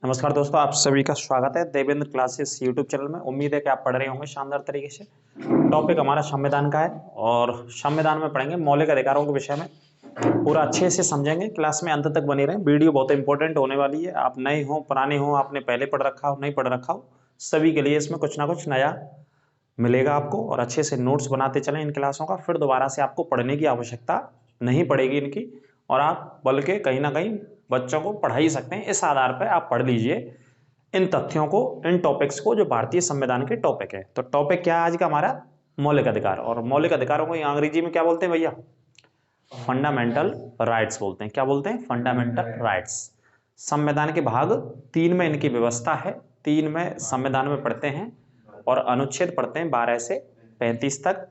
नमस्कार दोस्तों, आप सभी का स्वागत है देवेंद्र क्लासेस यूट्यूब चैनल में। उम्मीद है कि आप पढ़ रहे होंगे शानदार तरीके से। टॉपिक हमारा संविधान का है और संविधान में पढ़ेंगे मौलिक अधिकारों के विषय में। पूरा अच्छे से समझेंगे, क्लास में अंत तक बने रहें। वीडियो बहुत इंपॉर्टेंट होने वाली है। आप नए हो, पुराने हो, आपने पहले पढ़ रखा हो, नहीं पढ़ रखा हो, सभी के लिए इसमें कुछ ना कुछ नया मिलेगा आपको। और अच्छे से नोट्स बनाते चलें इन क्लासों का, फिर दोबारा से आपको पढ़ने की आवश्यकता नहीं पड़ेगी इनकी। और आप बल्कि कहीं ना कहीं बच्चों को पढ़ा ही सकते हैं। इस आधार पर आप पढ़ लीजिए इन तथ्यों को, इन टॉपिक्स को जो भारतीय संविधान के टॉपिक है। तो टॉपिक क्या है आज का हमारा? मौलिक अधिकार। और मौलिक अधिकारों को अंग्रेजी में क्या बोलते हैं भैया? फंडामेंटल राइट्स बोलते हैं। क्या बोलते हैं? Fundamental rights. संविधान के भाग 3 में इनकी व्यवस्था है। 3 में संविधान में पढ़ते हैं और अनुच्छेद पढ़ते हैं 12 से 35 तक।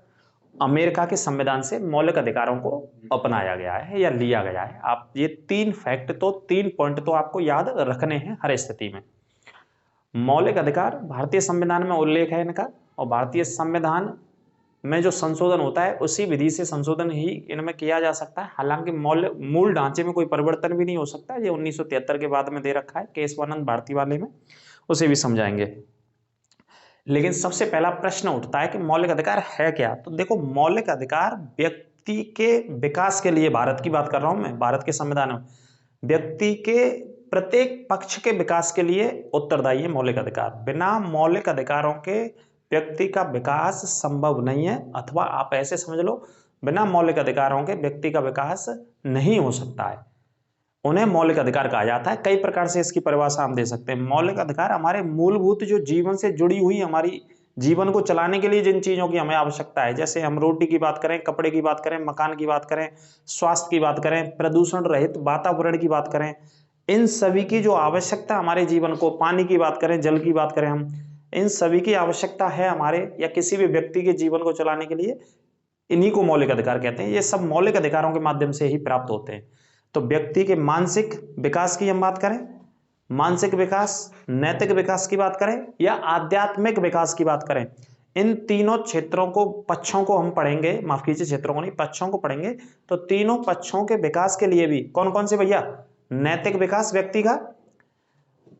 अमेरिका के संविधान से मौलिक अधिकारों को अपनाया गया है या लिया गया है। आप ये 3 फैक्ट तो 3 पॉइंट तो आपको याद रखने हैं हर स्थिति में। मौलिक अधिकार भारतीय संविधान में उल्लेख है इनका, और भारतीय संविधान में जो संशोधन होता है उसी विधि से संशोधन ही इनमें किया जा सकता है। हालांकि मूल ढांचे में कोई परिवर्तन भी नहीं हो सकता। ये 1973 के बाद में दे रखा है केशवानंद भारती वाले में, उसे भी समझाएंगे। लेकिन सबसे पहला प्रश्न उठता है कि मौलिक अधिकार है क्या? तो देखो, मौलिक अधिकार व्यक्ति के विकास के लिए, भारत की बात कर रहा हूं मैं, भारत के संविधान में व्यक्ति के प्रत्येक पक्ष के विकास के लिए उत्तरदायी है मौलिक अधिकार। बिना मौलिक अधिकारों के व्यक्ति का विकास संभव नहीं है। अथवा आप ऐसे समझ लो, बिना मौलिक अधिकारों के व्यक्ति का विकास नहीं हो सकता है। उन्हें मौलिक अधिकार कहा जाता है। कई प्रकार से इसकी परिभाषा हम दे सकते हैं। मौलिक अधिकार हमारे मूलभूत जो जीवन से जुड़ी हुई, हमारी जीवन को चलाने के लिए जिन चीजों की हमें आवश्यकता है, जैसे हम रोटी की बात करें, कपड़े की बात करें, मकान की बात करें, स्वास्थ्य की बात करें, प्रदूषण रहित वातावरण की बात करें, इन सभी की जो आवश्यकता हमारे जीवन को, पानी की बात करें, जल की बात करें, हम इन सभी की आवश्यकता है हमारे या किसी भी व्यक्ति के जीवन को चलाने के लिए, इन्हीं को मौलिक अधिकार कहते हैं। ये सब मौलिक अधिकारों के माध्यम से ही प्राप्त होते हैं। तो व्यक्ति के मानसिक विकास की हम बात करें, मानसिक विकास, नैतिक विकास की बात करें या आध्यात्मिक विकास की बात करें, इन तीनों क्षेत्रों को, पक्षों को हम पढ़ेंगे, माफ कीजिए क्षेत्रों को नहीं, पक्षों को पढ़ेंगे। तो तीनों पक्षों के विकास के लिए भी कौन कौन से भैया? नैतिक विकास व्यक्ति का,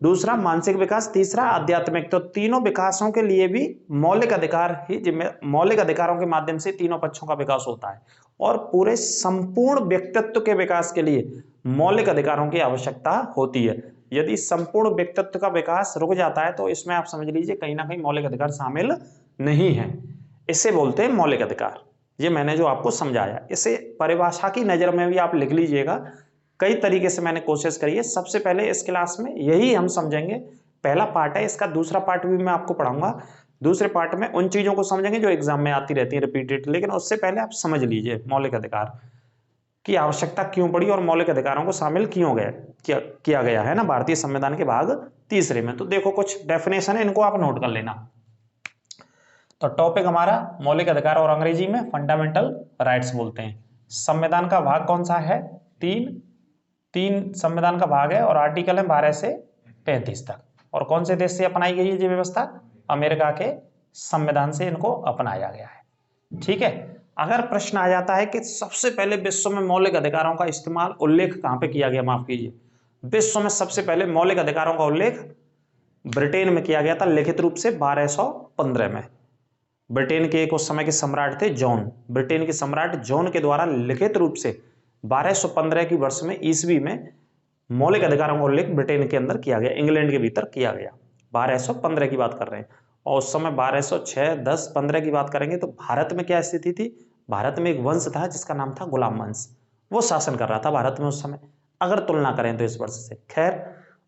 दूसरा मानसिक विकास, तीसरा आध्यात्मिक। तो तीनों विकासों के लिए भी मौलिक अधिकार ही मौलिक अधिकारों के माध्यम से तीनों पक्षों का विकास होता है। और पूरे संपूर्ण व्यक्तित्व के विकास के लिए मौलिक अधिकारों की आवश्यकता होती है। यदि संपूर्ण व्यक्तित्व का विकास रुक जाता है तो इसमें आप समझ लीजिए कहीं ना कहीं मौलिक अधिकार शामिल नहीं है। इसे बोलते हैं मौलिक अधिकार। ये मैंने जो आपको समझाया, इसे परिभाषा की नजर में भी आप लिख लीजिएगा। कई तरीके से मैंने कोशिश करी है। सबसे पहले इस क्लास में यही हम समझेंगे। पहला पार्ट है, इसका दूसरा पार्ट भी मैं आपको पढ़ाऊंगा। दूसरे पार्ट में उन चीजों को समझेंगे जो एग्जाम में आती रहती है रिपीटेड। लेकिन उससे पहले आप समझ लीजिए मौलिक अधिकार की आवश्यकता क्यों पड़ी और मौलिक अधिकारों को शामिल क्यों किया गया है ना भारतीय संविधान के भाग 3 में। तो देखो, कुछ डेफिनेशन है, इनको आप नोट कर लेना। तो टॉपिक हमारा मौलिक अधिकार और अंग्रेजी में फंडामेंटल राइट्स बोलते हैं। संविधान का भाग कौन सा है? 3 संविधान का भाग है और आर्टिकल है 12 से 35 तक। और कौन से देश से अपनाई गई है ये व्यवस्था? अमेरिका के संविधान से इनको अपनाया गया है। ठीक है। अगर प्रश्न आ जाता है कि सबसे पहले विश्व में मौलिक अधिकारों का इस्तेमाल, उल्लेख कहां पे किया गया? माफ कीजिए, विश्व में सबसे पहले मौलिक अधिकारों का उल्लेख ब्रिटेन में किया गया था लिखित रूप से 1215 में। ब्रिटेन के एक उस समय के सम्राट थे जॉन। ब्रिटेन के सम्राट जॉन के द्वारा लिखित रूप से 1215 की वर्ष में, ईस्वी में, मौलिक अधिकारों का उल्लेख ब्रिटेन के अंदर किया गया, इंग्लैंड के भीतर किया गया। 1215 की बात कर रहे हैं। और उस समय 1206, 10, 15 की बात करेंगे तो भारत में क्या स्थिति थी? भारत में एक वंश था जिसका नाम था गुलाम वंश। वो शासन कर रहा था भारत में उस समय, अगर तुलना करें तो इस वर्ष से। खैर,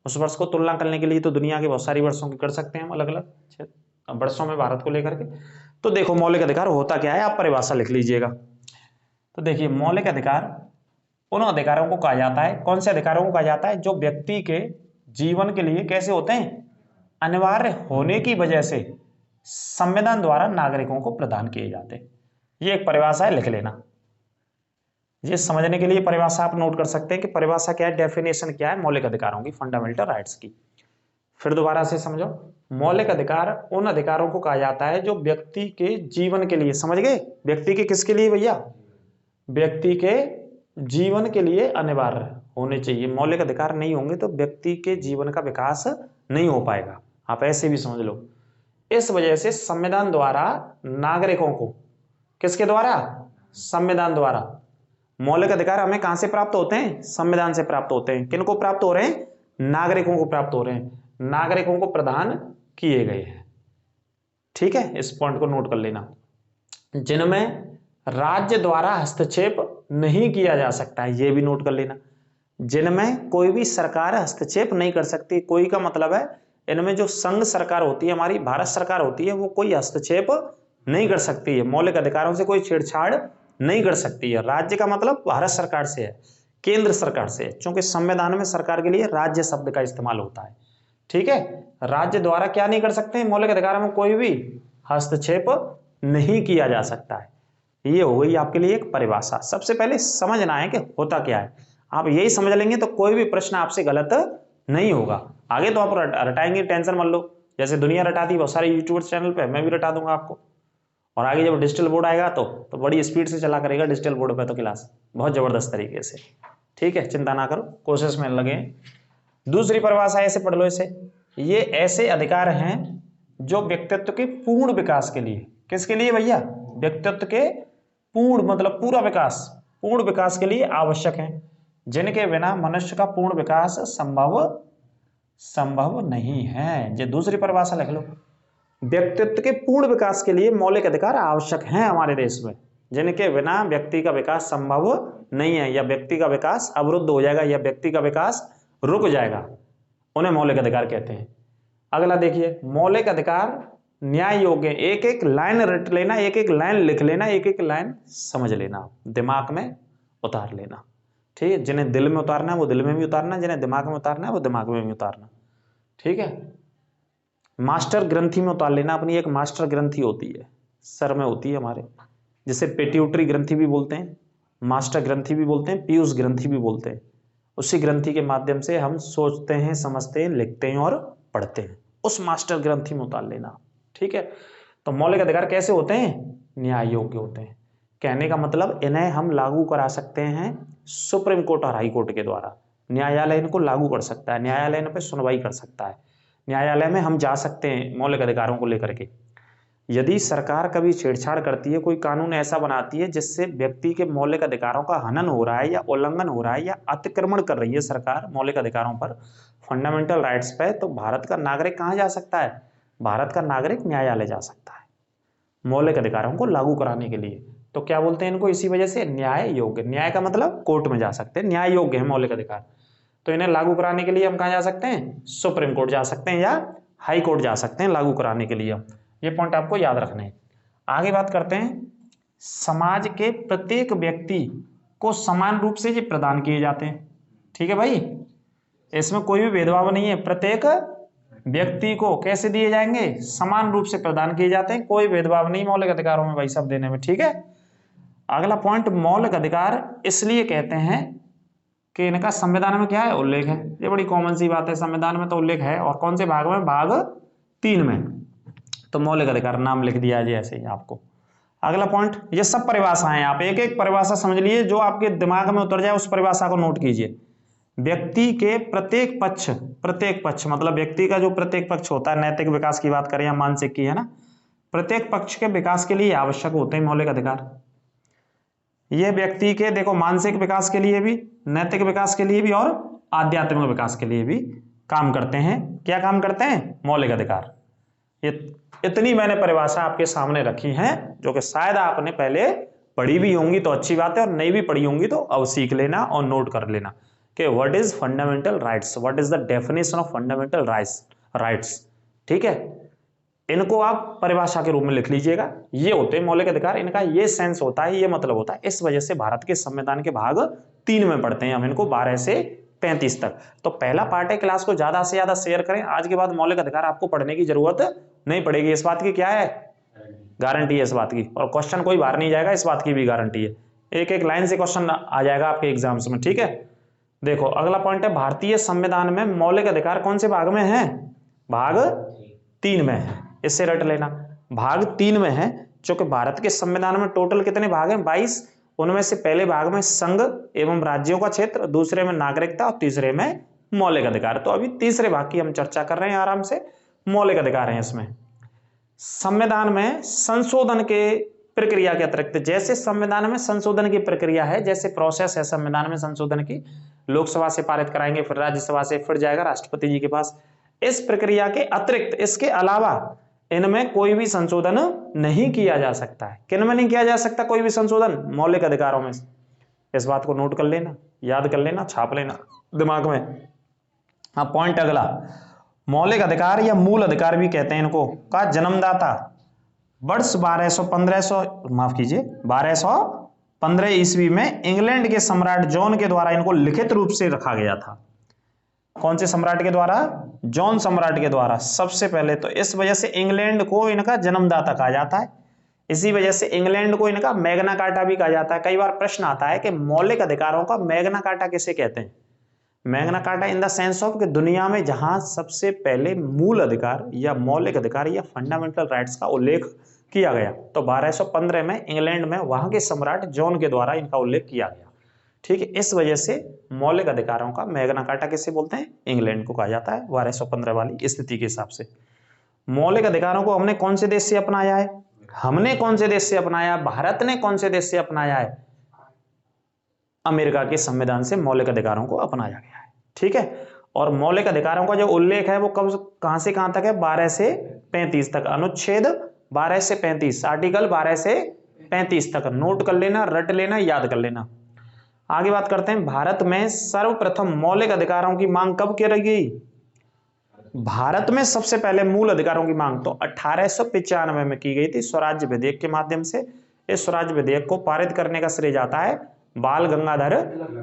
उस वर्ष को तुलना करने के लिए तो दुनिया के बहुत सारी वर्षों की कर सकते हैं हम, अलग अलग वर्षों में भारत को लेकर के। तो देखो, मौलिक अधिकार होता क्या है, आप परिभाषा लिख लीजिएगा। तो देखिए, मौलिक अधिकार उन अधिकारों को कहा जाता है, कौन से अधिकारों को कहा जाता है? जो व्यक्ति के जीवन के लिए कैसे होते हैं? अनिवार्य होने की वजह से संविधान द्वारा नागरिकों को प्रदान किए जाते हैं। ये एक परिभाषा है, लिख लेना। ये समझने के लिए परिभाषा आप नोट कर सकते हैं कि परिभाषा क्या है, डेफिनेशन क्या है मौलिक अधिकारों की, फंडामेंटल राइट्स की। फिर दोबारा से समझो, मौलिक अधिकार उन अधिकारों को कहा जाता है जो व्यक्ति के जीवन के लिए, समझ गए? व्यक्ति के किसके लिए भैया? व्यक्ति के जीवन के लिए अनिवार्य होने चाहिए। मौलिक अधिकार नहीं होंगे तो व्यक्ति के जीवन का विकास नहीं हो पाएगा, आप ऐसे भी समझ लो। इस वजह से संविधान द्वारा नागरिकों को, किसके द्वारा? संविधान द्वारा। मौलिक अधिकार हमें कहां से प्राप्त होते हैं? संविधान से प्राप्त होते हैं। किनको प्राप्त हो रहे हैं? नागरिकों को प्राप्त हो रहे हैं, नागरिकों को प्रदान किए गए हैं। ठीक है, इस पॉइंट को नोट कर लेना। जिनमें राज्य द्वारा हस्तक्षेप नहीं किया जा सकता है, यह भी नोट कर लेना। जिनमें कोई भी सरकार हस्तक्षेप नहीं कर सकती। कोई का मतलब है इनमें जो संघ सरकार होती है, हमारी भारत सरकार होती है, वो कोई हस्तक्षेप नहीं कर सकती है, मौलिक अधिकारों से कोई छेड़छाड़ नहीं कर सकती है। राज्य का मतलब भारत सरकार से है, केंद्र सरकार से है, क्योंकि संविधान में सरकार के लिए राज्य शब्द का इस्तेमाल होता है। ठीक है, राज्य द्वारा क्या नहीं कर सकते? मौलिक अधिकारों में कोई भी हस्तक्षेप नहीं किया जा सकता है। ये हो गई आपके लिए एक परिभाषा। सबसे पहले समझना है कि होता क्या है। आप यही समझ लेंगे तो कोई भी प्रश्न आपसे गलत नहीं होगा। आगे तो आप रटाएंगे, टेंशन मत लो। जैसे दुनिया रटाती है बहुत सारे यूट्यूब चैनल पे, मैं भी रटा दूंगा आपको। और आगे जब डिजिटल बोर्ड आएगा तो बड़ी स्पीड से चला करेगा डिजिटल बोर्ड पे तो क्लास, बहुत जबरदस्त तरीके से। ठीक है, चिंता ना करो, कोशिश में लगे। दूसरी परिभाषा ऐसे पढ़ लो इसे। ये ऐसे अधिकार हैं जो व्यक्तित्व के पूर्ण विकास के लिए, किसके लिए भैया? व्यक्तित्व के पूर्ण मतलब पूरा विकास, पूर्ण विकास के लिए आवश्यक हैं, जिनके बिना मनुष्य का पूर्ण विकास संभव नहीं है। ये दूसरी परिभाषा लिख लो। व्यक्तित्व के पूर्ण विकास के लिए मौलिक अधिकार आवश्यक हैं हमारे देश में, जिनके बिना व्यक्ति का विकास संभव नहीं है, या व्यक्ति का विकास अवरुद्ध हो जाएगा, या व्यक्ति का विकास रुक जाएगा, उन्हें मौलिक अधिकार कहते हैं। अगला देखिए, मौलिक अधिकार न्याय योग्य। एक एक लाइन रट लेना, एक एक लाइन लिख लेना, एक एक लाइन समझ लेना, दिमाग में उतार लेना। ठीक है, जिन्हें दिल में उतारना है वो दिल में भी उतारना, जिन्हें दिमाग में उतारना है वो दिमाग में भी उतारना। ठीक है, मास्टर ग्रंथि में उतार लेना। अपनी एक मास्टर ग्रंथि होती है, सर में होती है हमारे, जिसे पिट्यूटरी ग्रंथि भी बोलते हैं, मास्टर ग्रंथि भी बोलते हैं, पीयूष ग्रंथि भी बोलते हैं। उसी ग्रंथि के माध्यम से हम सोचते हैं, समझते हैं, लिखते हैं और पढ़ते हैं, उस मास्टर ग्रंथि में उतार लेना। ठीक है, तो मौलिक अधिकार कैसे होते हैं? न्याय योग्य होते हैं। कहने का मतलब इन्हें हम लागू करा सकते हैं सुप्रीम कोर्ट और हाई कोर्ट के द्वारा। न्यायालय इनको लागू कर सकता है, न्यायालय इन पर सुनवाई कर सकता है, न्यायालय में हम जा सकते हैं मौलिक अधिकारों को लेकर के। यदि सरकार कभी छेड़छाड़ करती है, कोई कानून ऐसा बनाती है जिससे व्यक्ति के मौलिक अधिकारों का हनन हो रहा है या उल्लंघन हो रहा है या अतिक्रमण कर रही है सरकार मौलिक अधिकारों पर, फंडामेंटल राइट्स पे, तो भारत का नागरिक कहाँ जा सकता है? भारत का नागरिक न्यायालय जा सकता है मौलिक अधिकारों को लागू कराने के लिए। तो क्या बोलते हैं इनको? इसी वजह से न्याय योग्य। न्याय का मतलब कोर्ट में जा सकते हैं, न्याय योग्य है मौलिक अधिकार। तो इन्हें लागू कराने के लिए हम कहाँ जा सकते हैं? सुप्रीम कोर्ट जा सकते हैं या हाई कोर्ट जा सकते हैं लागू कराने के लिए। ये पॉइंट आपको याद रखने हैं। आगे बात करते हैं, समाज के प्रत्येक व्यक्ति को समान रूप से ये प्रदान किए जाते हैं। ठीक है भाई, इसमें कोई भी भेदभाव नहीं है। प्रत्येक व्यक्ति को कैसे दिए जाएंगे? समान रूप से प्रदान किए जाते हैं, कोई भेदभाव नहीं मौलिक अधिकारों में भाई सब देने में। ठीक है, अगला पॉइंट, मौलिक अधिकार इसलिए कहते हैं कि इनका संविधान में क्या है? उल्लेख है। ये बड़ी कॉमन सी बात है, संविधान में तो उल्लेख है। और कौन से भाग में? भाग 3 में। तो मौलिक अधिकार नाम लिख दिया है ऐसे ही आपको। अगला पॉइंट, ये सब परिभाषाएं आप एक एक परिभाषा समझ लिए, जो आपके दिमाग में उतर जाए उस परिभाषा को नोट कीजिए। व्यक्ति के प्रत्येक पक्ष मतलब व्यक्ति का जो प्रत्येक पक्ष होता है, नैतिक विकास की बात करें या मानसिक की, है ना, प्रत्येक पक्ष के विकास के लिए आवश्यक होते हैं मौलिक अधिकार। ये व्यक्ति के देखो मानसिक विकास के लिए भी, नैतिक विकास के लिए भी और आध्यात्मिक विकास के लिए भी काम करते हैं। क्या काम करते हैं? मौलिक अधिकार। ये इतनी मैंने परिभाषा आपके सामने रखी है, जो कि शायद आपने पहले पढ़ी भी होंगी तो अच्छी बात है, और नहीं भी पढ़ी होंगी तो अब सीख लेना और नोट कर लेना कि what is fundamental rights, what is the definition of fundamental rights. ठीक है, इनको आप परिभाषा के रूप में लिख लीजिएगा। ये होते हैं मौलिक अधिकार, इनका ये सेंस होता है, ये मतलब होता है। इस वजह से भारत के संविधान के भाग 3 में पढ़ते हैं हम इनको, 12 से 35 तक। तो पहला पार्ट है, क्लास को ज्यादा से ज्यादा शेयर करें। आज के बाद मौलिक अधिकार आपको पढ़ने की जरूरत नहीं पड़ेगी, इस बात की क्या है? गारंटी है इस बात की। और क्वेश्चन कोई बाहर नहीं जाएगा, इस बात की भी गारंटी है। एक एक लाइन से क्वेश्चन आ जाएगा आपके एग्जाम्स में। ठीक है, देखो अगला पॉइंट है, भारतीय संविधान में मौलिक अधिकार कौन से भाग में है? भाग 3 में है, इससे रट लेना। भाग 3 में है, जो कि भारत के संविधान में टोटल कितने भाग हैं? 22, उनमें से पहले भाग में संघ एवं राज्यों का क्षेत्र, दूसरे में नागरिकता और तीसरे में मौलिक अधिकार। तो अभी तीसरे भाग की हम चर्चा कर रहे हैं आराम से, मौलिक अधिकार हैं इसमें। संविधान में संशोधन के प्रक्रिया के अतिरिक्त, जैसे संविधान में संशोधन की प्रक्रिया है, जैसे प्रोसेस है संविधान में संशोधन की, लोकसभा से पारित कराएंगे, फिर राज्यसभा से, फिर जाएगा राष्ट्रपति जी के पास। इस प्रक्रिया के अतिरिक्त, इसके अलावा इनमें कोई भी संशोधन नहीं किया जा सकता है। किन में नहीं किया जा सकता कोई भी संशोधन? मौलिक अधिकारों में। इस बात को नोट कर लेना, याद कर लेना, छाप लेना दिमाग में। हाँ, पॉइंट अगला, मौलिक अधिकार या मूल अधिकार भी कहते हैं इनको, का जन्मदाता वर्ष 1215 ईस्वी में इंग्लैंड के सम्राट जॉन के द्वारा इनको लिखित रूप से रखा गया था। कौन से सम्राट के द्वारा? जॉन सम्राट के द्वारा सबसे पहले। तो इस वजह से इंग्लैंड को इनका जन्मदाता कहा जाता है। इसी वजह से इंग्लैंड को इनका मैग्ना कार्टा भी कहा जाता है। कई बार प्रश्न आता है कि मौलिक अधिकारों का मैग्ना कार्टा किसे कहते हैं? Magna carta in the sense of कि दुनिया में जहां सबसे पहले मूल अधिकार या मौलिक अधिकार या फंडामेंटल राइट्स का उल्लेख किया गया, तो 1215 में इंग्लैंड में वहां के सम्राट जॉन के द्वारा इनका उल्लेख किया गया। ठीक है, इस वजह से मौलिक अधिकारों का मैग्ना कार्टा किसे बोलते हैं? इंग्लैंड को कहा जाता है 1215 वाली स्थिति के हिसाब से। मौलिक अधिकारों को हमने कौन से देश से अपनाया है? हमने कौन से देश से अपनाया? भारत ने कौन से देश से अपनाया है? अमेरिका के संविधान से मौलिक अधिकारों को अपनाया गया है। ठीक है, और मौलिक अधिकारों का जो उल्लेख है वो कहां से कहां तक है? 12 से 35 तक, अनुच्छेद 12 से 35, आर्टिकल 12 से 35 तक। नोट कर लेना, रट लेना, याद कर लेना। आगे बात करते हैं, भारत में सर्वप्रथम मौलिक अधिकारों की मांग कब की गई? भारत में सबसे पहले मूल अधिकारों की मांग तो 1895 में की गई थी स्वराज्य विधेयक के माध्यम से। इस स्वराज्य विधेयक को पारित करने का श्रेय जाता है बाल गंगाधर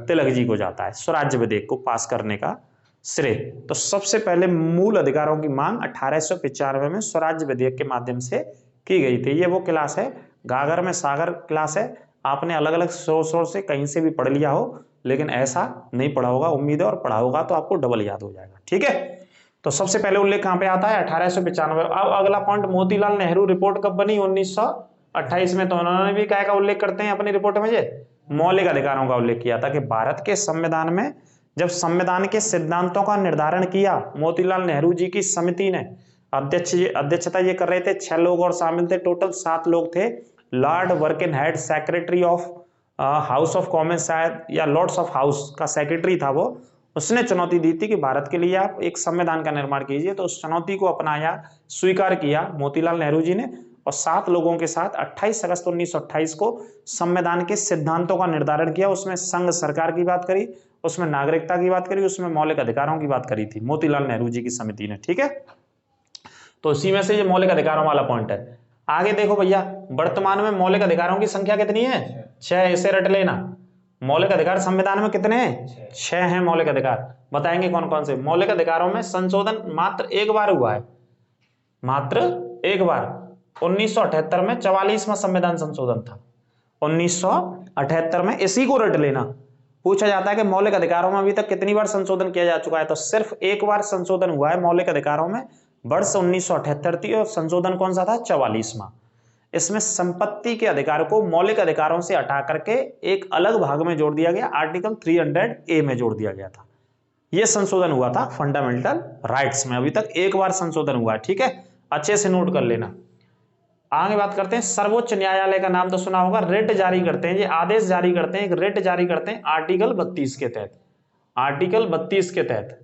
तिलक जी को जाता है, स्वराज्य विधेयक को पास करने का श्रेय। तो सबसे पहले मूल अधिकारों की मांग 1895 में स्वराज्य विधेयक के माध्यम से की गई थी। ये वो क्लास है, गागर में सागर क्लास है। आपने अलग अलग सोर्स से कहीं से भी पढ़ लिया हो, लेकिन ऐसा नहीं पढ़ा होगा, उम्मीद है, और पढ़ा होगा तो आपको डबल याद हो जाएगा। ठीक है, तो सबसे पहले उल्लेख कहां पे आता है? 1895। अब अगला पॉइंट, मोतीलाल नेहरू रिपोर्ट कब बनी? 1928 में। तो उन्होंने भी क्या का उल्लेख करते हैं अपनी रिपोर्ट में? ये मौलिक अधिकारों का उल्लेख किया था कि भारत के संविधान में जब संविधान के सिद्धांतों का निर्धारण किया, मोतीलाल नेहरू जी की समिति ने अध्यक्षता ये कर रहे थे, 6 लोग और शामिल थे, टोटल 7 लोग थे। Lord Birkenhead secretary of House of Commons शायद, या लॉर्ड्स ऑफ हाउस का सेक्रेटरी था वो, उसने चुनौती दी थी कि भारत के लिए आप एक संविधान का निर्माण कीजिए। तो उस चुनौती को अपनाया, स्वीकार किया मोतीलाल नेहरू जी ने, और 7 लोगों के साथ 28 अगस्त 1928 को संविधान के सिद्धांतों का निर्धारण किया। उसमें संघ सरकार की बात करी, उसमें नागरिकता की बात करी, उसमें मौलिक अधिकारों की बात करी थी मोतीलाल नेहरू जी की समिति ने। ठीक है, तो इसी में से ये मौलिक अधिकारों वाला पॉइंट है। आगे देखो भैया, वर्तमान में मौलिक अधिकारों की संख्या कितनी है? 6। इसे रट लेना। मौलिक अधिकार संविधान में कितने हैं? 6 हैं मौलिक अधिकार। बताएंगे कौन कौन से। मौलिक अधिकारों में संशोधन मात्र एक बार हुआ है, मात्र एक बार। 1978 में 44वां संविधान संशोधन था, 1978 में। इसी को रट लेना। पूछा जाता है कि मौलिक अधिकारों में अभी तक कितनी बार संशोधन किया जा चुका है, तो सिर्फ एक बार संशोधन हुआ है मौलिक अधिकारों में, वर्ष 1978 थी, और संशोधन कौन सा था? 44वां। इसमें संपत्ति के अधिकार को मौलिक अधिकारों से हटा करके एक अलग भाग में जोड़ दिया गया, आर्टिकल 300A में जोड़ दिया गया था। यह संशोधन हुआ था फंडामेंटल राइट्स में, अभी तक एक बार संशोधन हुआ है। ठीक है, अच्छे से नोट कर लेना। आगे बात करते हैं, सर्वोच्च न्यायालय का नाम तो सुना होगा। रिट जारी करते हैं, ये आदेश जारी करते हैं, एक रिट जारी करते हैं आर्टिकल 32 के तहत, आर्टिकल 32 के तहत।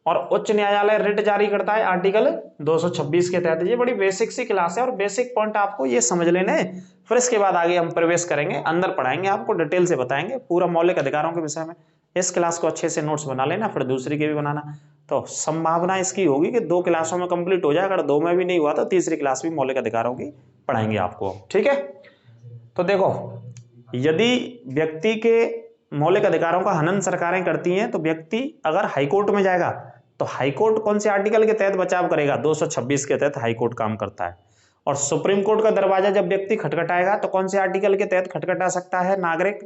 और उच्च न्यायालय रिट जारी करता है आर्टिकल 226 के तहत। ये बड़ी बेसिक सी क्लास है और बेसिक पॉइंट आपको ये समझ लेने हैं। फिर इसके बाद आगे हम प्रवेश करेंगे, अंदर पढ़ाएंगे, आपको डिटेल से बताएंगे पूरा मौलिक अधिकारों के विषय में। इस क्लास को अच्छे से नोट्स बना लेना, फिर दूसरी के भी बनाना। तो संभावना इसकी होगी कि 2 क्लासों में कंप्लीट हो जाए। अगर 2 में भी नहीं हुआ तो तीसरी क्लास भी मौलिक अधिकारों की पढ़ाएंगे आपको। ठीक है, तो देखो, यदि व्यक्ति के मौलिक अधिकारों का हनन सरकारें करती हैं, तो व्यक्ति अगर हाईकोर्ट में जाएगा तो हाईकोर्ट कौन से आर्टिकल के तहत बचाव करेगा? 226 के तहत हाईकोर्ट काम करता है। और सुप्रीम कोर्ट का दरवाजा जब व्यक्ति खटखटाएगा तो कौन से आर्टिकल के तहत खटखटा सकता है नागरिक?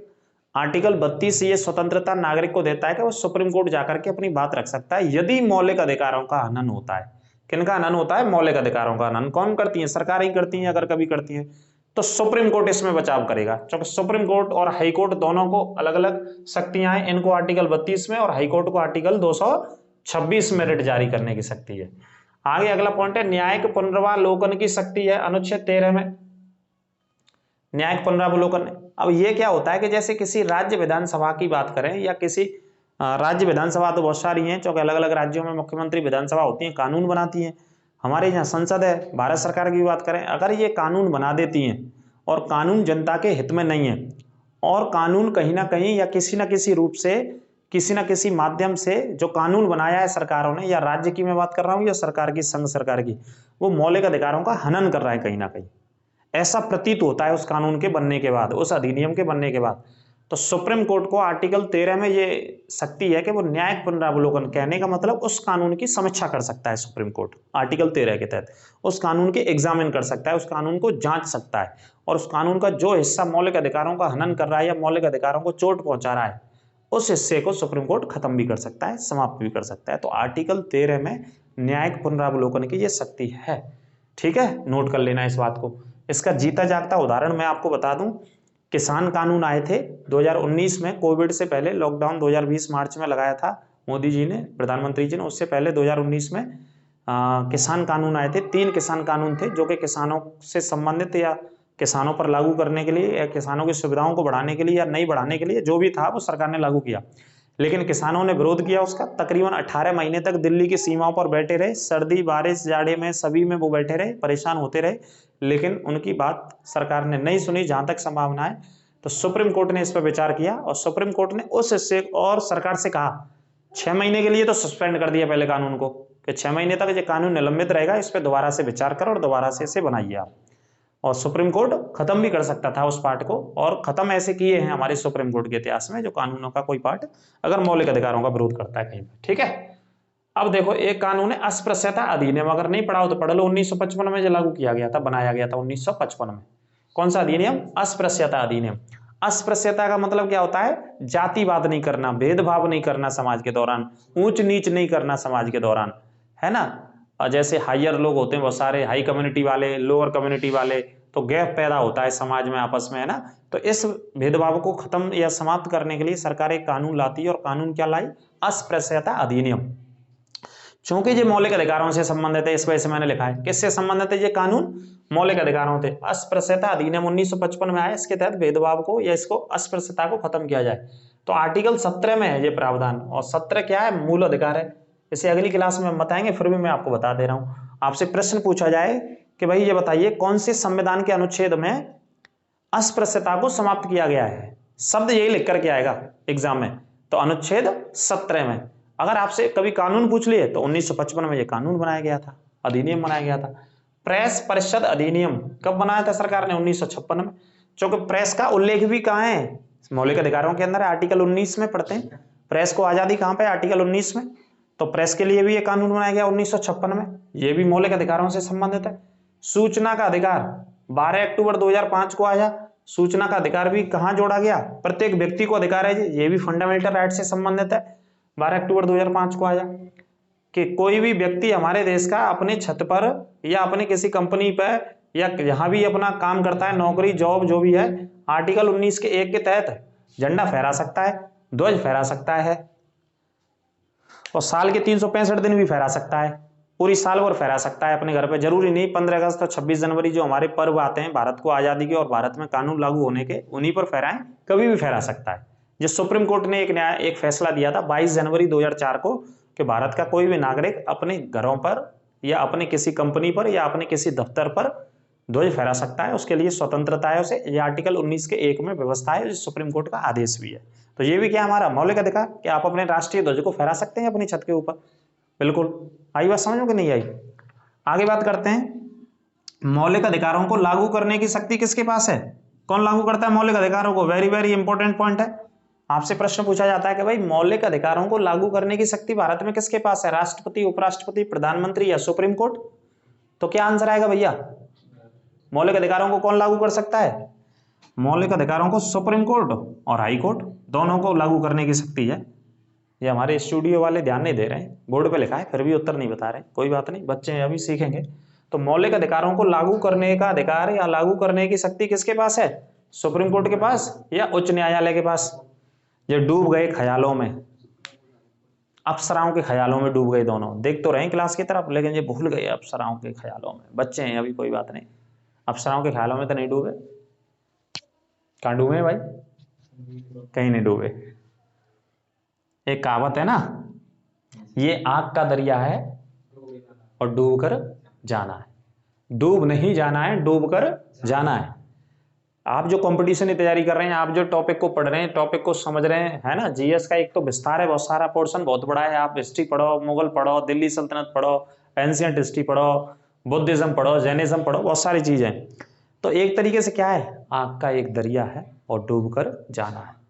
आर्टिकल 32। ये स्वतंत्रता नागरिक को देता है कि वो सुप्रीम कोर्ट जाकर के अपनी बात रख सकता है यदि मौलिक अधिकारों का हनन होता है। किनका हनन होता है? मौलिक अधिकारों का हनन। कौन करती है? सरकार ही करती है, अगर कभी करती है। तो सुप्रीम कोर्ट इसमें बचाव करेगा, क्योंकि सुप्रीम कोर्ट और हाई कोर्ट दोनों को अलग अलग शक्तियां हैं। इनको आर्टिकल 32 में और हाई कोर्ट को आर्टिकल 226 में रिट जारी करने की शक्ति है। आगे अगला पॉइंट है न्यायिक पुनरावलोकन की शक्ति है अनुच्छेद 13 में, न्यायिक पुनरावलोकन। अब ये क्या होता है कि जैसे किसी राज्य विधानसभा की बात करें या किसी राज्य विधानसभा तो बहुत सारी हैं, क्योंकि अलग अलग राज्यों में मुख्यमंत्री विधानसभा होती हैं, कानून बनाती हैं। हमारे यहाँ संसद है, भारत सरकार की बात करें, अगर ये कानून बना देती हैं और कानून जनता के हित में नहीं है और कानून कहीं ना कहीं या किसी न किसी रूप से किसी न किसी माध्यम से जो कानून बनाया है सरकारों ने, या राज्य की मैं बात कर रहा हूँ या सरकार की, संघ सरकार की, वो मौलिक अधिकारों का हनन कर रहा है कहीं ना कहीं, ऐसा प्रतीत होता है उस कानून के बनने के बाद, उस अधिनियम के बनने के बाद। तो सुप्रीम कोर्ट को आर्टिकल 13 में ये शक्ति है कि वो न्यायिक पुनरावलोकन, कहने का मतलब उस कानून की समीक्षा कर सकता है सुप्रीम कोर्ट आर्टिकल 13 के तहत, उस कानून के एग्जामिन कर सकता है, उस कानून को जांच सकता है, और उस कानून का जो हिस्सा मौलिक अधिकारों का हनन कर रहा है या मौलिक अधिकारों को चोट पहुंचा रहा है, उस हिस्से को सुप्रीम कोर्ट खत्म भी कर सकता है, समाप्त भी कर सकता है। तो आर्टिकल 13 में न्यायिक पुनरावलोकन की ये शक्ति है। ठीक है, नोट कर लेना इस बात को। इसका जीता जागता उदाहरण मैं आपको बता दूं, किसान कानून आए थे 2019 में, कोविड से पहले, लॉकडाउन 2020 मार्च में लगाया था मोदी जी ने, प्रधानमंत्री जी ने, उससे पहले 2019 में किसान कानून आए थे। 3 किसान कानून थे जो कि किसानों से संबंधित या किसानों पर लागू करने के लिए या किसानों की सुविधाओं को बढ़ाने के लिए या नहीं बढ़ाने के लिए, जो भी था वो सरकार ने लागू किया, लेकिन किसानों ने विरोध किया उसका। तकरीबन 18 महीने तक दिल्ली की सीमाओं पर बैठे रहे, सर्दी बारिश जाड़े में सभी में वो बैठे रहे, परेशान होते रहे, लेकिन उनकी बात सरकार ने नहीं सुनी जहां तक संभावना है। तो सुप्रीम कोर्ट ने इस पर विचार किया और सुप्रीम कोर्ट ने उस हिस्से और सरकार से कहा 6 महीने के लिए तो सस्पेंड कर दिया पहले कानून को, कि 6 महीने तक ये कानून निलंबित रहेगा, इस पर दोबारा से विचार करो और दोबारा से इसे बनाइए आप। और सुप्रीम कोर्ट खत्म भी कर सकता था उस पार्ट को, और खत्म ऐसे किए हैं हमारे सुप्रीम कोर्ट के इतिहास में, जो कानूनों का कोई पार्ट अगर मौलिक अधिकारों का विरोध करता है कहीं पर। ठीक है, अब देखो एक कानून है अस्पृश्यता अधिनियम, अगर नहीं पढ़ा हो तो पढ़ लो। 1955 में जो लागू किया गया था, बनाया गया था 1955 में। कौन सा अधिनियम? अस्पृश्यता अधिनियम। अस्पृश्यता का मतलब क्या होता है? जातिवाद नहीं करना, भेदभाव नहीं करना समाज के दौरान, ऊंच नीच नहीं करना समाज के दौरान, है ना। और जैसे हायर लोग होते हैं बहुत सारे, हाई कम्युनिटी वाले, लोअर कम्युनिटी वाले, तो गैप पैदा होता है समाज में आपस में, है ना। तो इस भेदभाव को खत्म या समाप्त करने के लिए सरकार एक कानून लाती है, और कानून क्या लाई? अस्पृश्यता अधिनियम। चूंकि ये मौलिक अधिकारों से संबंधित है, इस वजह से मैंने लिखा है। किससे संबंधित है ये कानून? मौलिक अधिकारों से। अस्पृश्यता अधिनियम 1955 में आया, इसके तहत भेदभाव को या इसको अस्पृश्यता को खत्म किया जाए। तो आर्टिकल 17 में है ये प्रावधान, और 17 क्या है? मूल अधिकार है। इसे अगली क्लास में हम बताएंगे, फिर भी मैं आपको बता दे रहा हूं। आपसे प्रश्न पूछा जाए कि भाई ये बताइए कौन से संविधान के अनुच्छेद में अस्पृश्यता को समाप्त किया गया है, शब्द यही लिख करके आएगा एग्जाम में, तो अनुच्छेद 17 में। अगर आपसे कभी कानून पूछ लिए तो 1955 में ये कानून बनाया गया था, अधिनियम बनाया गया था। प्रेस परिषद अधिनियम कब बनाया था सरकार ने? 1956 में। क्योंकि प्रेस का उल्लेख भी कहाँ है? मौलिक अधिकारों के अंदर, आर्टिकल 19 में पढ़ते हैं। प्रेस को आजादी कहाँ पे? आर्टिकल 19 में। तो प्रेस के लिए भी ये कानून बनाया गया 1956 में, ये भी मौलिक अधिकारों से संबंधित है। सूचना का अधिकार 12 अक्टूबर 2005 को आया। सूचना का अधिकार भी कहाँ जोड़ा गया? प्रत्येक व्यक्ति को अधिकार है, ये भी फंडामेंटल राइट से संबंधित है। 12 अक्टूबर 2005 को आया कि कोई भी व्यक्ति हमारे देश का अपने छत पर या अपनी किसी कंपनी पर या जहां भी अपना काम करता है, नौकरी जॉब जो भी है, आर्टिकल 19 के 1 के तहत झंडा फहरा सकता है, ध्वज फहरा सकता है, और साल के 365 दिन भी फहरा सकता है, पूरी साल भर फहरा सकता है अपने घर पे। जरूरी नहीं 15 अगस्त और 26 जनवरी जो हमारे पर्व आते हैं भारत को आजादी के और भारत में कानून लागू होने के, उन्हीं पर फहराएं, कभी भी फहरा सकता है। जिस सुप्रीम कोर्ट ने एक फैसला दिया था 22 जनवरी 2004 को कि भारत का कोई भी नागरिक अपने घरों पर या अपने किसी कंपनी पर या अपने किसी दफ्तर पर ध्वज फहरा सकता है, उसके लिए स्वतंत्रता है उसे। ये आर्टिकल 19 के 1 में व्यवस्था है, सुप्रीम कोर्ट का आदेश भी है। तो ये भी क्या हमारा मौलिक अधिकार कि आप अपने राष्ट्रीय ध्वज को फहरा सकते हैं अपनी छत के ऊपर। बिल्कुल। आई बात समझ में कि नहीं आई? आगे बात करते हैं। मौलिक अधिकारों को लागू करने की शक्ति किसके पास है? कौन लागू करता है मौलिक अधिकारों को? वेरी वेरी इंपॉर्टेंट पॉइंट है। आपसे प्रश्न पूछा जाता है कि भाई मौलिक अधिकारों को लागू करने की शक्ति भारत में किसके पास है? राष्ट्रपति, उपराष्ट्रपति, प्रधानमंत्री या सुप्रीम कोर्ट? तो क्या आंसर आएगा भैया? मौलिक अधिकारों को कौन लागू कर सकता है? मौलिक अधिकारों को सुप्रीम कोर्ट और हाई कोर्ट दोनों को लागू करने की शक्ति है। ये हमारे स्टूडियो वाले ध्यान नहीं दे रहे हैं, बोर्ड पे लिखा है, फिर भी उत्तर नहीं बता रहे। कोई बात नहीं, बच्चे अभी सीखेंगे। तो मौलिक अधिकारों को लागू करने का अधिकार या लागू करने की शक्ति किसके पास है? सुप्रीम कोर्ट के पास या उच्च न्यायालय के पास? ये डूब गए ख्यालों में, अप्सराओं के ख्यालों में डूब गए दोनों। देख तो रहे क्लास की तरफ, लेकिन ये भूल गए अप्सराओं के ख्यालों में। बच्चे हैं अभी, कोई बात नहीं, अप्सराओं के ख्यालों में तो नहीं डूबे। कहाँ डूबे भाई? कहीं नहीं डूबे। एक कहावत है ना, ये आग का दरिया है और डूब कर जाना है। डूब नहीं जाना है, डूब कर जाना है। आप जो कंपटीशन की तैयारी कर रहे हैं, आप जो टॉपिक को पढ़ रहे हैं, टॉपिक को समझ रहे हैं, है ना, जीएस का एक तो विस्तार है, बहुत सारा पोर्शन, बहुत बड़ा है। आप हिस्ट्री पढ़ो, मुगल पढ़ो, दिल्ली सल्तनत पढ़ो, एंशिएंट हिस्ट्री पढ़ो, बुद्धिज्म पढ़ो, जैनिज्म पढ़ो, बहुत सारी चीजें। तो एक तरीके से क्या है, आग का एक दरिया है और डूब कर जाना है।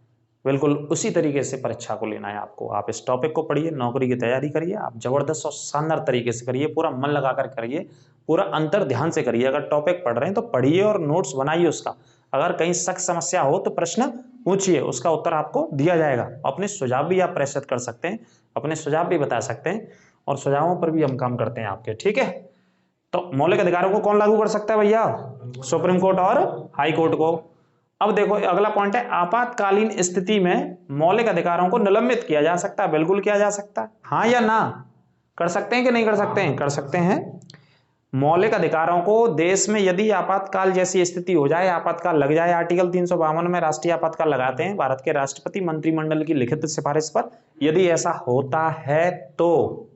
बिल्कुल उसी तरीके से परीक्षा को लेना है आपको। आप इस टॉपिक को पढ़िए, नौकरी की तैयारी करिए, आप जबरदस्त और शानदार तरीके से करिए, पूरा मन लगाकर करिए, पूरा अंतर ध्यान से करिए। अगर टॉपिक पढ़ रहे हैं तो पढ़िए और नोट्स बनाइए उसका। अगर कहीं शक समस्या हो तो प्रश्न पूछिए, उसका उत्तर आपको दिया जाएगा। अपने सुझाव भी आप प्रेषित कर सकते हैं, अपने सुझाव भी बता सकते हैं, और सुझावों पर भी हम काम करते हैं आपके, ठीक है। तो मौलिक अधिकारों को कौन लागू कर सकता है भैया? सुप्रीम कोर्ट और हाई कोर्ट को। अब देखो अगला पॉइंट है, आपातकालीन स्थिति में मौलिक अधिकारों को निलंबित किया जा सकता है। बिल्कुल किया जा सकता है, हाँ या ना? कर सकते हैं कि नहीं कर सकते हैं? कर सकते हैं। मौलिक अधिकारों को देश में यदि आपातकाल जैसी स्थिति हो जाए, आपातकाल लग जाए, आर्टिकल 352 में राष्ट्रीय आपातकाल लगाते हैं भारत के राष्ट्रपति मंत्रिमंडल की लिखित सिफारिश पर, यदि ऐसा होता है तो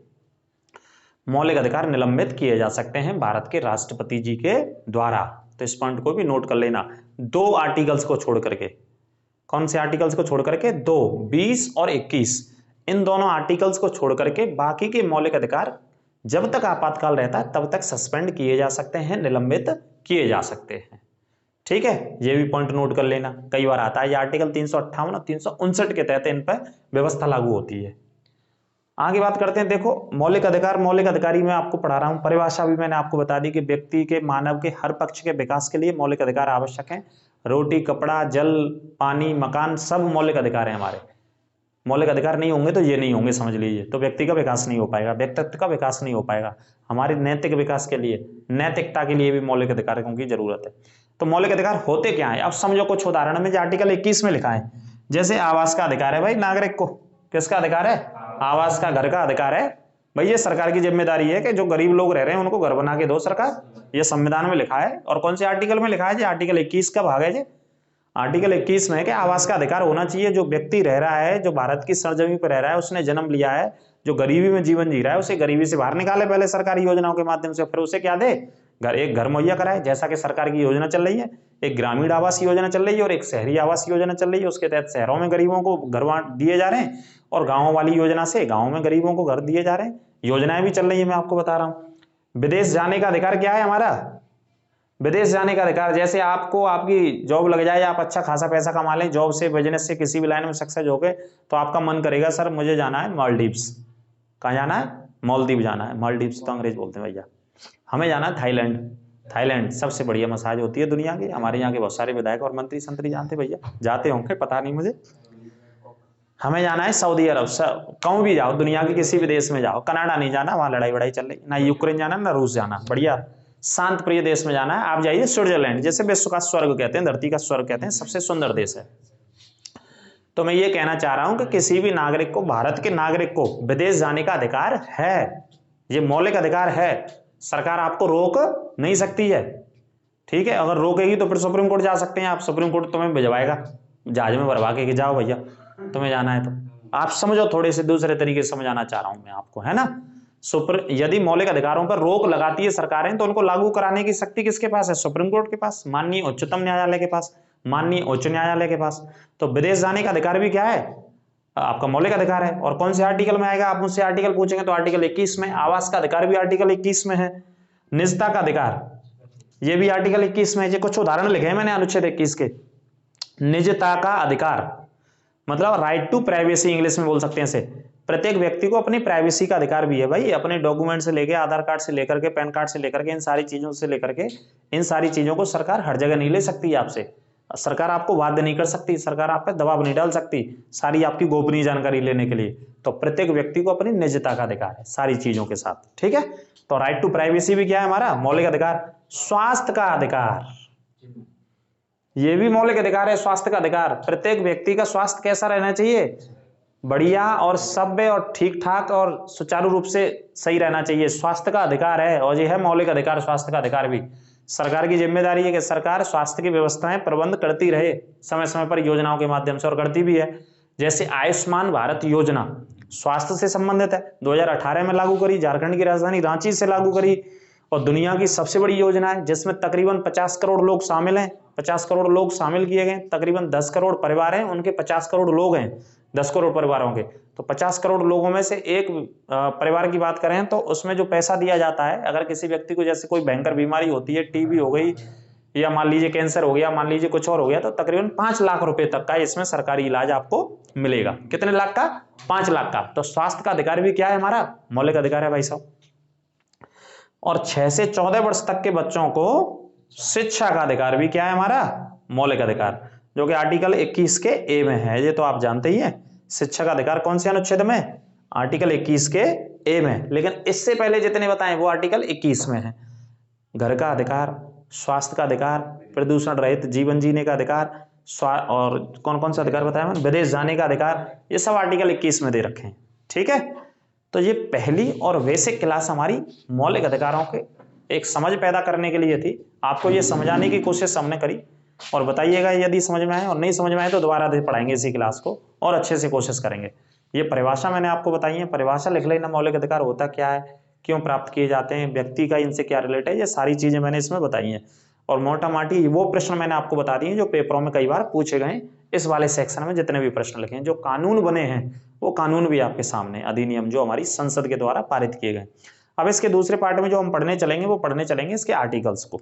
मौलिक अधिकार निलंबित किए जा सकते हैं भारत के राष्ट्रपति जी के द्वारा। तो इस पॉइंट को भी नोट कर लेना। 2 आर्टिकल्स को छोड़ करके, कौन से आर्टिकल्स को छोड़ करके? 2, 20 और 21, इन दोनों आर्टिकल्स को छोड़ करके बाकी के मौलिक अधिकार जब तक आपातकाल रहता है तब तक सस्पेंड किए जा सकते हैं, निलंबित किए जा सकते हैं, ठीक है। ये भी पॉइंट नोट कर लेना, कई बार आता है। ये आर्टिकल 358 और 359 के तहत इन पर व्यवस्था लागू होती है। आगे बात करते हैं। देखो मौलिक अधिकार, मौलिक अधिकारी मैं आपको पढ़ा रहा हूं, परिभाषा भी मैंने आपको बता दी कि व्यक्ति के, मानव के हर पक्ष के विकास के लिए मौलिक अधिकार आवश्यक हैं। रोटी, कपड़ा, जल, पानी, मकान, सब मौलिक अधिकार हैं हमारे। मौलिक अधिकार नहीं होंगे तो ये नहीं होंगे, समझ लीजिए। तो व्यक्ति का विकास नहीं हो पाएगा, व्यक्तित्व का विकास नहीं हो पाएगा। हमारे नैतिक विकास के लिए, नैतिकता के लिए भी मौलिक अधिकारों की जरूरत है। तो मौलिक अधिकार होते क्या है? अब समझो कुछ उदाहरण में, जो आर्टिकल 21 में लिखा है, जैसे आवास का अधिकार है भाई नागरिक को। किसका अधिकार है? आवास का, घर का अधिकार है भाई। ये सरकार की जिम्मेदारी है कि जो गरीब लोग रह रहे हैं उनको घर बना के दो सरकार। ये संविधान में लिखा है। और कौन से आर्टिकल में लिखा है? जी आर्टिकल 21 का भाग है जी। आर्टिकल 21 में कि आवास का अधिकार होना चाहिए। जो व्यक्ति रह रहा है, जो भारत की सरजमीन पर रह रहा है, उसने जन्म लिया है, जो गरीबी में जीवन जी रहा है, उसे गरीबी से बाहर निकाले पहले सरकारी योजनाओं के माध्यम से, फिर उसे क्या दे? एक घर मुहैया कराए। जैसा कि सरकार की योजना चल रही है, एक ग्रामीण आवास योजना चल रही है और एक शहरी आवास योजना चल रही है। उसके तहत शहरों में गरीबों को घर दिए जा रहे हैं और गाँव वाली योजना से गाँव में गरीबों को घर दिए जा रहे हैं। योजनाएं भी चल रही है, मैं आपको बता रहा हूँ। विदेश जाने का अधिकार क्या है हमारा? विदेश जाने का अधिकार, जैसे आपको आपकी जॉब लग जाए, आप अच्छा खासा पैसा कमा लें जॉब से, बिजनेस से, किसी भी लाइन में सक्सेस हो गए, तो आपका मन करेगा सर मुझे जाना है मालदीव्स। कहाँ जाना है? मालदीव जाना है। मालदीव्स तो अंग्रेज बोलते हैं भैया। हमें जाना है थाईलैंड। थाईलैंड सबसे बढ़िया मसाज होती है दुनिया की। हमारे यहाँ के बहुत सारे विधायक और मंत्री संतरी जानते भैया, जाते होंगे, पता नहीं मुझे। हमें जाना है सऊदी अरब। कहूँ भी जाओ, दुनिया के किसी भी देश में जाओ। कनाडा नहीं जाना, वहाँ लड़ाई वड़ाई चल रही। ना यूक्रेन जाना, ना रूस जाना। बढ़िया शांत प्रिय देश में जाना है। आप जाइए स्विट्जरलैंड, जैसे विश्व का स्वर्ग कहते हैं, धरती का स्वर्ग कहते हैं, सबसे सुंदर देश है। तो मैं ये कहना चाह रहा हूं कि किसी भी नागरिक को, भारत के नागरिक को विदेश जाने का अधिकार है। ये मौलिक अधिकार है, सरकार आपको रोक नहीं सकती है, ठीक है। अगर रोकेगी तो फिर सुप्रीम कोर्ट जा सकते हैं आप। सुप्रीम कोर्ट तुम्हें भिजवाएगा जहाज में भरवा के कि जाओ भैया तुम्हें जाना है। तो आप समझो, थोड़े से दूसरे तरीके से समझाना चाह रहा हूं मैं आपको, है ना। यदि मौलिक अधिकारों पर रोक लगाती है सरकारें, तो उनको लागू कराने की शक्ति किसके पास है? सुप्रीम कोर्ट के पास, माननीय उच्चतम न्यायालय के पास, माननीय उच्च न्यायालय के पास। तो विदेश जाने का अधिकार भी क्या है? आपका मौलिक अधिकार है। और कौन से आर्टिकल में आएगा? आप मुझसे आर्टिकल पूछेंगे तो आर्टिकल 21 में। आवास का अधिकार भी आर्टिकल 21 में है। निजता का अधिकार, ये भी आर्टिकल 21 में। ये कुछ उदाहरण लिखे हैं मैंने अनुच्छेद 21 के। निजता का अधिकार मतलब राइट टू प्राइवेसी, इंग्लिश में बोल सकते हैं इसे। प्रत्येक व्यक्ति को अपनी प्राइवेसी का अधिकार भी है भाई। अपने डॉक्यूमेंट से लेकर, आधार कार्ड से लेकर के, पैन कार्ड से लेकर के, इन सारी चीजों से लेकर के, इन सारी चीजों को सरकार हर जगह नहीं ले सकती है आपसे। सरकार आपको बाध्य नहीं कर सकती, सरकार आप पे दबाव नहीं डाल सकती सारी आपकी गोपनीय जानकारी लेने के लिए। तो प्रत्येक व्यक्ति को अपनी निजता का अधिकार है सारी चीजों के साथ, ठीक है। तो राइट टू प्राइवेसी भी क्या है हमारा मौलिक अधिकार। स्वास्थ्य का अधिकार, ये भी मौलिक अधिकार है। स्वास्थ्य का अधिकार, प्रत्येक व्यक्ति का स्वास्थ्य कैसा रहना चाहिए, बढ़िया और सभ्य और ठीक ठाक और सुचारू रूप से सही रहना चाहिए, स्वास्थ्य का अधिकार है। और ये है मौलिक अधिकार, स्वास्थ्य का अधिकार भी। सरकार की जिम्मेदारी है कि सरकार स्वास्थ्य की व्यवस्थाएं प्रबंध करती रहे समय समय पर योजनाओं के माध्यम से, और करती भी है। जैसे आयुष्मान भारत योजना स्वास्थ्य से संबंधित है, 2018 में लागू करी, झारखंड की राजधानी रांची से लागू करी, और दुनिया की सबसे बड़ी योजना है जिसमें तकरीबन 50 करोड़ लोग शामिल हैं। 50 करोड़ लोग शामिल किए गए, तकरीबन 10 करोड़ परिवार हैं, उनके 50 करोड़ लोग हैं, 10 करोड़ परिवारों के। तो 50 करोड़ लोगों में से एक परिवार की बात करें तो उसमें जो पैसा दिया जाता है, अगर किसी व्यक्ति को जैसे कोई भयंकर बीमारी होती है, टीबी हो गई या मान लीजिए कैंसर हो गया, मान लीजिए कुछ और हो गया, तो तकरीबन 5 लाख रुपए तक का इसमें सरकारी इलाज आपको मिलेगा। कितने लाख का, 5 लाख का। तो स्वास्थ्य का अधिकार भी क्या है हमारा मौलिक अधिकार है भाई साहब। और 6 से 14 वर्ष तक के बच्चों को शिक्षा का अधिकार भी क्या है हमारा मौलिक अधिकार, जो कि आर्टिकल 21 के ए में है। ये तो आप जानते ही हैं। शिक्षा का अधिकार कौन से अनुच्छेद में, आर्टिकल 21 के ए में। लेकिन इससे पहले जितने बताएं वो आर्टिकल 21 में है। घर का अधिकार, स्वास्थ्य का अधिकार, प्रदूषण रहित जीवन जीने का अधिकार, और कौन कौन सा अधिकार बताया मैंने, विदेश जाने का अधिकार, ये सब आर्टिकल 21 में दे रखे हैं, ठीक है। तो ये पहली और बेसिक क्लास हमारी मौलिक अधिकारों के एक समझ पैदा करने के लिए थी। आपको ये समझाने की कोशिश हमने करी, और बताइएगा यदि समझ में आए, और नहीं समझ में आए तो दोबारा पढ़ाएंगे इसी क्लास को और अच्छे से कोशिश करेंगे। ये परिभाषा मैंने आपको बताई है, परिभाषा लिख लेना, मौलिक अधिकार होता क्या है, क्यों प्राप्त किए जाते हैं, व्यक्ति का इनसे क्या रिलेट है, ये सारी चीजें मैंने इसमें बताई हैं। और मोटा माटी वो प्रश्न मैंने आपको बता दिए जो पेपरों में कई बार पूछे गए। इस वाले सेक्शन में जितने भी प्रश्न लिखे हैं, जो कानून बने हैं वो कानून भी आपके सामने, अधिनियम जो हमारी संसद के द्वारा पारित किए गए। अब इसके दूसरे पार्ट में जो हम पढ़ने चलेंगे वो पढ़ने चलेंगे इसके आर्टिकल्स को,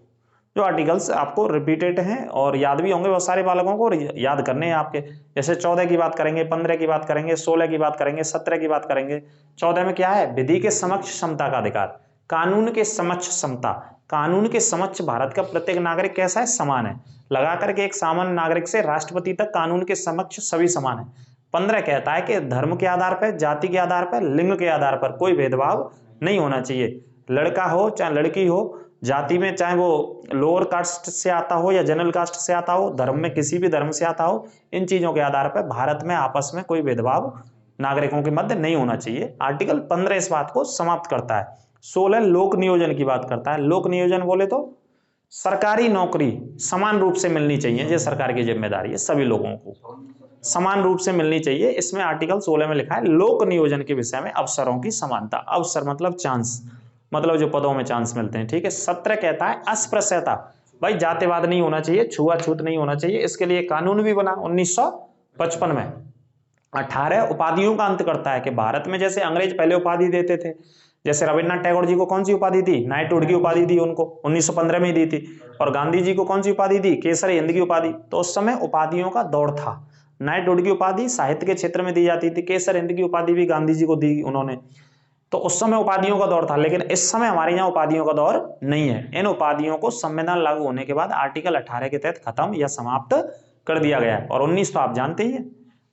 जो आर्टिकल्स आपको रिपीटेड हैं और याद भी होंगे, बहुत सारे बालकों को याद करने हैं आपके। जैसे 14 की बात करेंगे, 15 की बात करेंगे, 16 की बात करेंगे, 17 की बात करेंगे। 14 में क्या है, विधि के समक्ष समता का अधिकार, कानून के समक्ष समता। कानून के समक्ष भारत का प्रत्येक नागरिक कैसा है, समान है। लगा करके एक सामान्य नागरिक से राष्ट्रपति तक कानून के समक्ष सभी समान है। 15 कहता है कि धर्म के आधार पर, जाति के आधार पर, लिंग के आधार पर कोई भेदभाव नहीं होना चाहिए। लड़का हो चाहे लड़की हो, जाति में चाहे वो लोअर कास्ट से आता हो या जनरल कास्ट से आता हो, धर्म में किसी भी धर्म से आता हो, इन चीजों के आधार पर भारत में आपस में कोई भेदभाव नागरिकों के मध्य नहीं होना चाहिए। आर्टिकल 15 इस बात को समाप्त करता है। 16 लोक नियोजन की बात करता है। लोक नियोजन बोले तो सरकारी नौकरी समान रूप से मिलनी चाहिए, ये सरकार की जिम्मेदारी है, सभी लोगों को समान रूप से मिलनी चाहिए। इसमें आर्टिकल 16 में लिखा है लोक नियोजन के विषय में अवसरों की समानता। अवसर मतलब चांस, मतलब जो पदों में चांस मिलते हैं, ठीक है। 17 कहता है अस्पृश्यता, भाई जातिवाद नहीं होना चाहिए, छुआछूत नहीं होना चाहिए, इसके लिए कानून भी बना 1955 में। 18 उपाधियों का अंत करता है कि भारत में जैसे अंग्रेज पहले उपाधि देते थे, जैसे रविन्द्रनाथ टैगोर जी को कौन सी उपाधि थी, नाइटहुड की उपाधि दी उनको 1915 में ही दी थी। और गांधी जी को कौन सी उपाधि दी, केसरी हिंद की उपाधि। तो उस समय उपाधियों का दौर था। नाइटहुड की उपाधि साहित्य के क्षेत्र में दी जाती थी, केसर हिंद की उपाधि भी गांधी जी को दी उन्होंने। तो उस समय उपाधियों का दौर था, लेकिन इस समय हमारे यहाँ उपाधियों का दौर नहीं है। इन उपाधियों को संविधान लागू होने के बाद आर्टिकल 18 के तहत खत्म या समाप्त कर दिया गया है। और 19 तो आप जानते ही हैं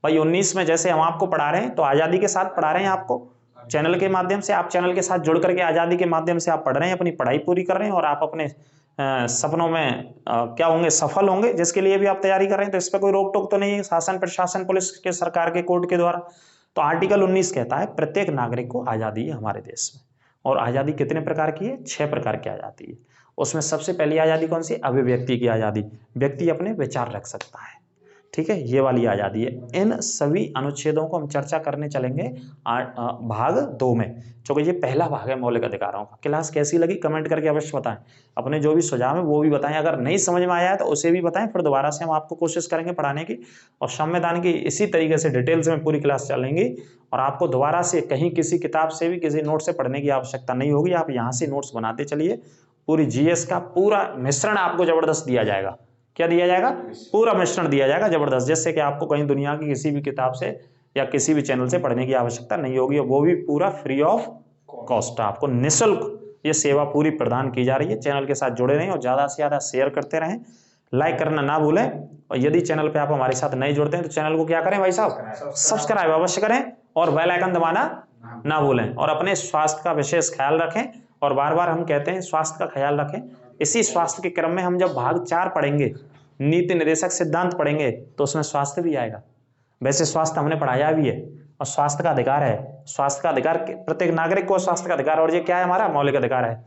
भाई। 19 में जैसे हम आपको पढ़ा रहे हैं तो आजादी के साथ पढ़ा रहे हैं आपको, चैनल के माध्यम से। आप चैनल के साथ जुड़ करके आजादी के माध्यम से आप पढ़ रहे हैं, अपनी पढ़ाई पूरी कर रहे हैं, और आप अपने सपनों में क्या होंगे, सफल होंगे, जिसके लिए भी आप तैयारी कर रहे हैं। तो इस पर कोई रोक टोक तो नहीं है शासन, प्रशासन, पुलिस के, सरकार के, कोर्ट के द्वारा। तो आर्टिकल 19 कहता है प्रत्येक नागरिक को आजादी है हमारे देश में। और आजादी कितने प्रकार की है, 6 प्रकार की आजादी है। उसमें सबसे पहली आजादी कौन सी, अभिव्यक्ति की आजादी, व्यक्ति अपने विचार रख सकता है, ठीक है, ये वाली आजादी है। इन सभी अनुच्छेदों को हम चर्चा करने चलेंगे भाग 2 में, क्योंकि ये पहला भाग है मौलिक अधिकारों का। क्लास कैसी लगी कमेंट करके अवश्य बताएं। अपने जो भी सुझाव है वो भी बताएं, अगर नहीं समझ में आया है तो उसे भी बताएं, फिर दोबारा से हम आपको कोशिश करेंगे पढ़ाने की। और संविधान की इसी तरीके से डिटेल्स में पूरी क्लास चलेंगी, और आपको दोबारा से कहीं किसी किताब से भी किसी नोट से पढ़ने की आवश्यकता नहीं होगी। आप यहाँ से नोट्स बनाते चलिए। पूरी जीएस का पूरा मिश्रण आपको जबरदस्त दिया जाएगा। क्या दिया जाएगा, पूरा मिश्रण दिया जाएगा जबरदस्त, जिससे कि आपको कहीं दुनिया की किसी भी किताब से या किसी भी चैनल से पढ़ने की आवश्यकता नहीं होगी। और वो भी पूरा फ्री ऑफ कॉस्ट, आपको निःशुल्क ये सेवा पूरी प्रदान की जा रही है। चैनल के साथ जुड़े रहें और ज़्यादा से ज़्यादा शेयर करते रहें, लाइक करना ना भूलें, और यदि चैनल पे आप हमारे साथ नहीं जुड़ते हैं तो चैनल को क्या करें भाई साहब, सब्सक्राइब अवश्य करें और बेल आइकन दबाना ना भूलें। और अपने स्वास्थ्य का विशेष ख्याल रखें, और बार बार हम कहते हैं स्वास्थ्य का ख्याल रखें। इसी स्वास्थ्य के क्रम में हम जब भाग 4 पढ़ेंगे, नीति निर्देशक सिद्धांत पढ़ेंगे, तो उसमें स्वास्थ्य भी आएगा। वैसे स्वास्थ्य हमने पढ़ाया भी है, और स्वास्थ्य का अधिकार है। स्वास्थ्य का अधिकार प्रत्येक नागरिक को स्वास्थ्य का अधिकार, और ये क्या है, हमारा मौलिक अधिकार है।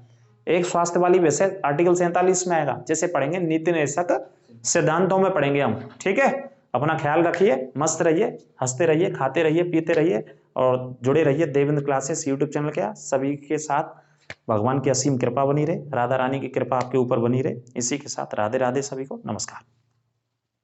एक स्वास्थ्य वाली विषय आर्टिकल 47 में आएगा, जैसे पढ़ेंगे नीति निर्देशक सिद्धांतों में पढ़ेंगे हम। ठीक है, अपना ख्याल रखिए, मस्त रहिए, हंसते रहिए, खाते रहिए, पीते रहिए, और जुड़े रहिए देवेंद्र क्लासेस यूट्यूब चैनल के सभी के साथ। भगवान की असीम कृपा बनी रहे, राधा रानी की कृपा आपके ऊपर बनी रहे। इसी के साथ राधे राधे, सभी को नमस्कार।